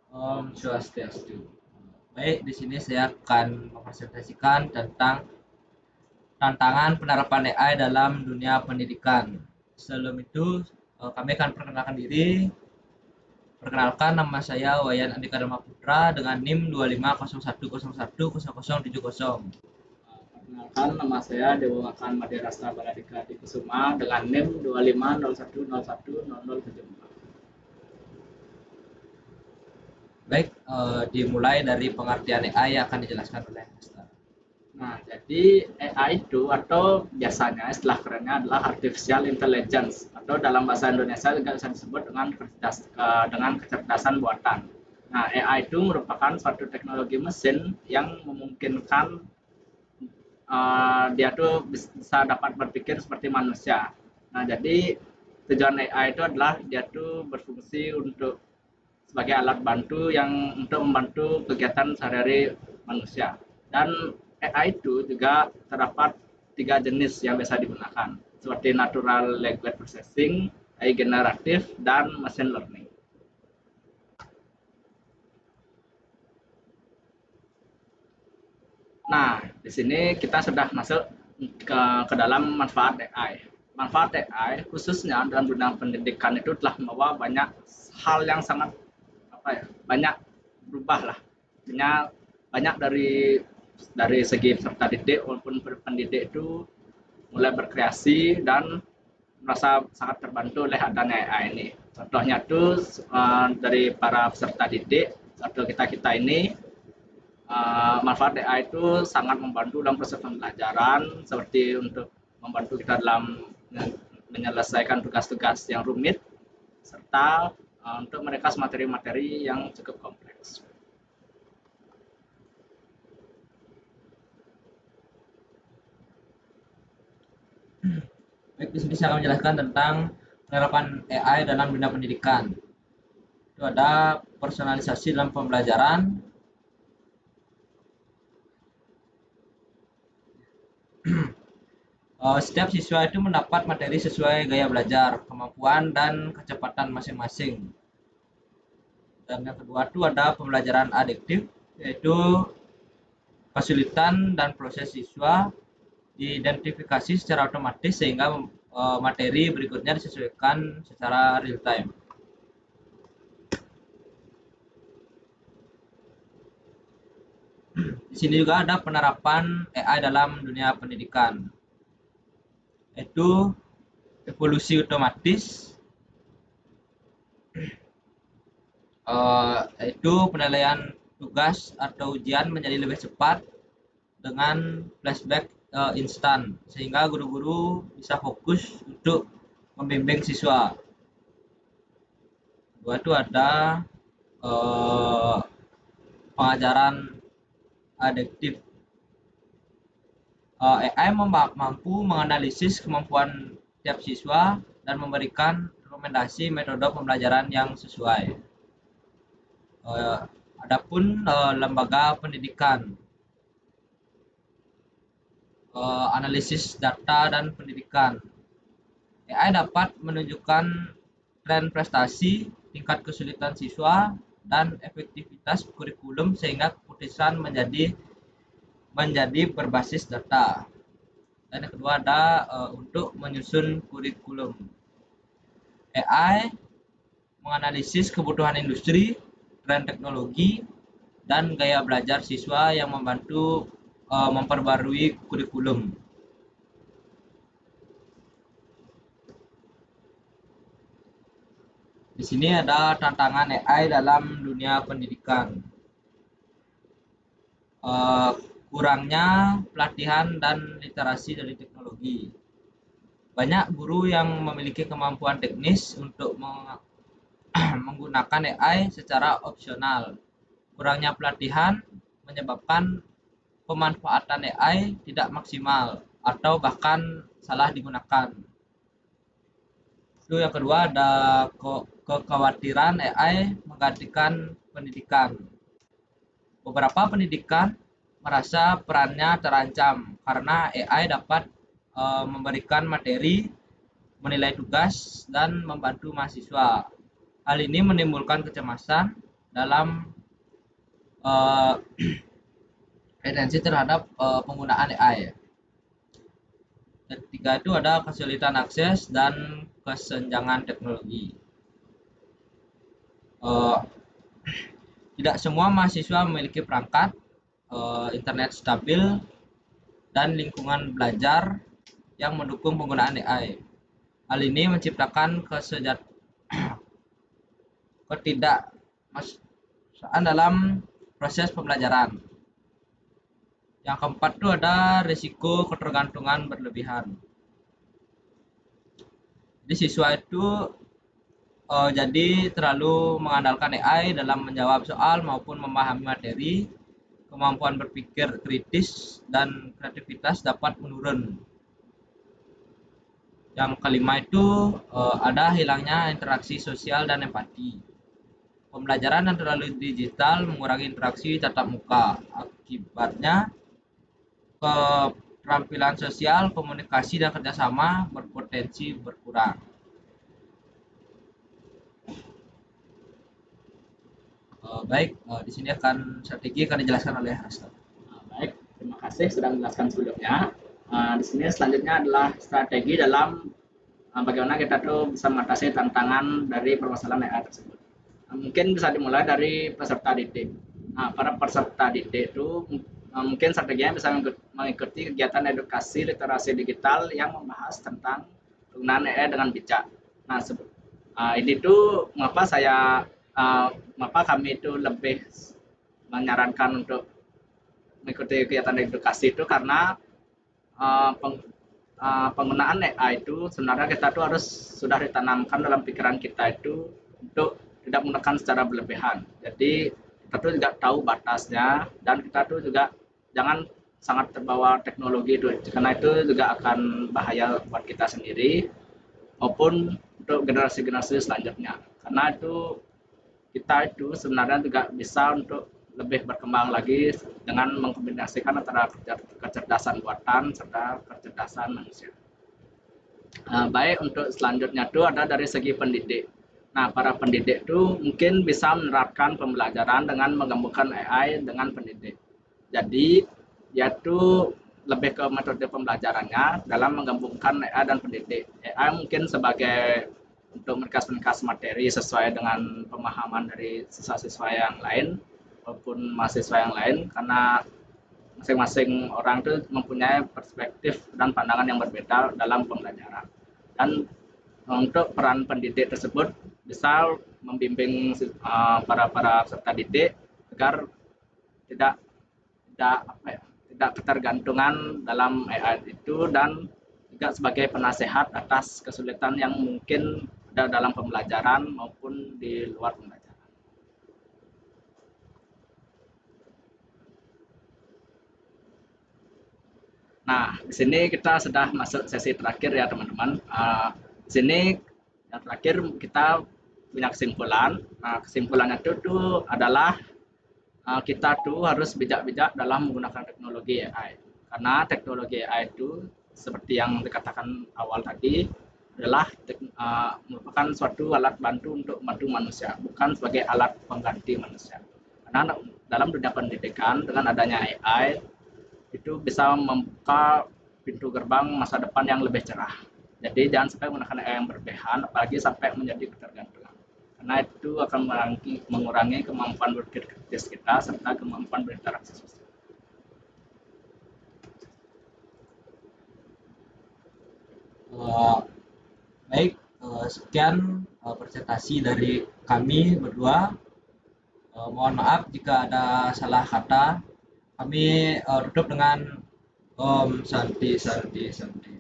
Om Swastiastu. Baik, di sini saya akan mempresentasikan tentang tantangan penerapan AI dalam dunia pendidikan. Sebelum itu, kami akan perkenalkan diri. Perkenalkan, nama saya Wayan Andika Dharma Putra dengan NIM 2501010070. Perkenalkan, nama saya Dewakan Madirasta Baladika Dikusuma dengan NIM 2501010074. Baik, dimulai dari pengertian AI yang akan dijelaskan oleh Mister. Nah, jadi AI itu atau biasanya istilah kerennya adalah artificial intelligence atau dalam bahasa Indonesia juga bisa disebut dengan kecerdasan buatan. Nah, AI itu merupakan suatu teknologi mesin yang memungkinkan dia tuh bisa dapat berpikir seperti manusia. Nah, jadi tujuan AI itu adalah dia tuh berfungsi untuk sebagai alat bantu yang untuk membantu kegiatan sehari-hari manusia. Dan AI itu juga terdapat tiga jenis yang biasa digunakan, seperti natural language processing, AI generatif, dan machine learning. Nah, di sini kita sudah masuk ke dalam manfaat AI. Manfaat AI khususnya dalam dunia pendidikan itu telah membawa banyak hal yang sangat banyak berubah lah. Banyak dari segi peserta didik maupun pendidik itu mulai berkreasi dan merasa sangat terbantu oleh adanya AI ini. Contohnya itu dari para peserta didik atau kita ini manfaat AI itu sangat membantu dalam proses pembelajaran seperti untuk membantu kita dalam menyelesaikan tugas-tugas yang rumit serta untuk merekas materi-materi yang cukup kompleks. Baik, di sini saya akan menjelaskan tentang penerapan AI dalam dunia pendidikan. Itu ada personalisasi dalam pembelajaran. Setiap siswa itu mendapat materi sesuai gaya belajar, kemampuan, dan kecepatan masing-masing. Dan yang kedua itu ada pembelajaran adiktif, yaitu kesulitan dan proses siswa diidentifikasi secara otomatis sehingga materi berikutnya disesuaikan secara real time. Di sini juga ada penerapan AI dalam dunia pendidikan, yaitu evolusi otomatis, yaitu penilaian tugas atau ujian menjadi lebih cepat dengan flashback instan, sehingga guru-guru bisa fokus untuk membimbing siswa. Kedua itu ada uh, pengajaran adaptif. AI mampu menganalisis kemampuan tiap siswa dan memberikan rekomendasi metode pembelajaran yang sesuai. Adapun lembaga pendidikan, analisis data dan pendidikan. AI dapat menunjukkan tren prestasi, tingkat kesulitan siswa, dan efektivitas kurikulum sehingga keputusan menjadi berbasis data. Dan yang kedua ada untuk menyusun kurikulum. AI menganalisis kebutuhan industri, tren teknologi, dan gaya belajar siswa yang membantu memperbarui kurikulum. Di sini ada tantangan AI dalam dunia pendidikan. Kurangnya pelatihan dan literasi dari teknologi. Banyak guru yang memiliki kemampuan teknis untuk menggunakan AI secara opsional. Kurangnya pelatihan menyebabkan pemanfaatan AI tidak maksimal atau bahkan salah digunakan. Itu yang kedua ada kekhawatiran AI menggantikan pendidikan. Beberapa pendidikan merasa perannya terancam karena AI dapat memberikan materi, menilai tugas, dan membantu mahasiswa. Hal ini menimbulkan kecemasan dalam retensi terhadap penggunaan AI. Ketiga itu ada kesulitan akses dan kesenjangan teknologi. Tidak semua mahasiswa memiliki perangkat internet stabil dan lingkungan belajar yang mendukung penggunaan AI. Hal ini menciptakan ketidakmaksaan dalam proses pembelajaran. Yang keempat itu ada risiko ketergantungan berlebihan. Jadi siswa itu jadi terlalu mengandalkan AI dalam menjawab soal maupun memahami materi. Kemampuan berpikir kritis dan kreativitas dapat menurun. Yang kelima itu ada hilangnya interaksi sosial dan empati. Pembelajaran yang terlalu digital mengurangi interaksi tatap muka. Akibatnya keterampilan sosial, komunikasi, dan kerjasama berpotensi berkurang. Baik, di sini strategi akan dijelaskan oleh Hasto. Baik, terima kasih sudah menjelaskan sebelumnya. Di sini selanjutnya adalah strategi dalam bagaimana kita tuh bisa mengatasi tantangan dari permasalahan AI tersebut. Mungkin bisa dimulai dari peserta didik. Para peserta didik itu mungkin strateginya bisa mengikuti kegiatan edukasi literasi digital yang membahas tentang penggunaan AI dengan bijak. Ini tuh mengapa kami itu lebih menyarankan untuk mengikuti kegiatan edukasi itu karena penggunaan AI itu sebenarnya kita tuh harus sudah ditanamkan dalam pikiran kita itu untuk tidak menekan secara berlebihan. Jadi kita tuh juga tahu batasnya dan kita tuh juga jangan sangat terbawa teknologi itu karena itu juga akan bahaya buat kita sendiri maupun untuk generasi-generasi selanjutnya. Karena itu kita itu sebenarnya juga bisa untuk lebih berkembang lagi dengan mengkombinasikan antara kecerdasan buatan serta kecerdasan manusia. Baik, untuk selanjutnya itu ada dari segi pendidik. Para pendidik itu mungkin bisa menerapkan pembelajaran dengan menggabungkan AI dengan pendidik. Jadi, yaitu lebih ke metode pembelajarannya dalam menggabungkan AI dan pendidik. AI mungkin sebagai untuk meringkas materi sesuai dengan pemahaman dari siswa-siswa yang lain maupun mahasiswa yang lain karena masing-masing orang itu mempunyai perspektif dan pandangan yang berbeda dalam pembelajaran. Dan untuk peran pendidik tersebut bisa membimbing para peserta didik agar tidak ketergantungan dalam AI itu dan juga sebagai penasehat atas kesulitan yang mungkin ada dalam pembelajaran maupun di luar pembelajaran. Di sini kita sudah masuk sesi terakhir ya teman-teman. Di sini yang terakhir kita punya kesimpulan. Kesimpulannya itu adalah kita tuh harus bijak-bijak dalam menggunakan teknologi AI. Karena teknologi AI itu seperti yang dikatakan awal tadi adalah merupakan suatu alat bantu untuk membantu manusia, bukan sebagai alat pengganti manusia. Karena dalam dunia pendidikan dengan adanya AI itu bisa membuka pintu gerbang masa depan yang lebih cerah. Jadi jangan sampai menggunakan AI yang berlebihan, apalagi sampai menjadi ketergantungan. Karena itu akan mengurangi kemampuan berpikir kritis kita serta kemampuan berinteraksi sosial. Baik, sekian presentasi dari kami berdua. Mohon maaf jika ada salah kata. Kami tutup dengan Om Santi Santi Santi.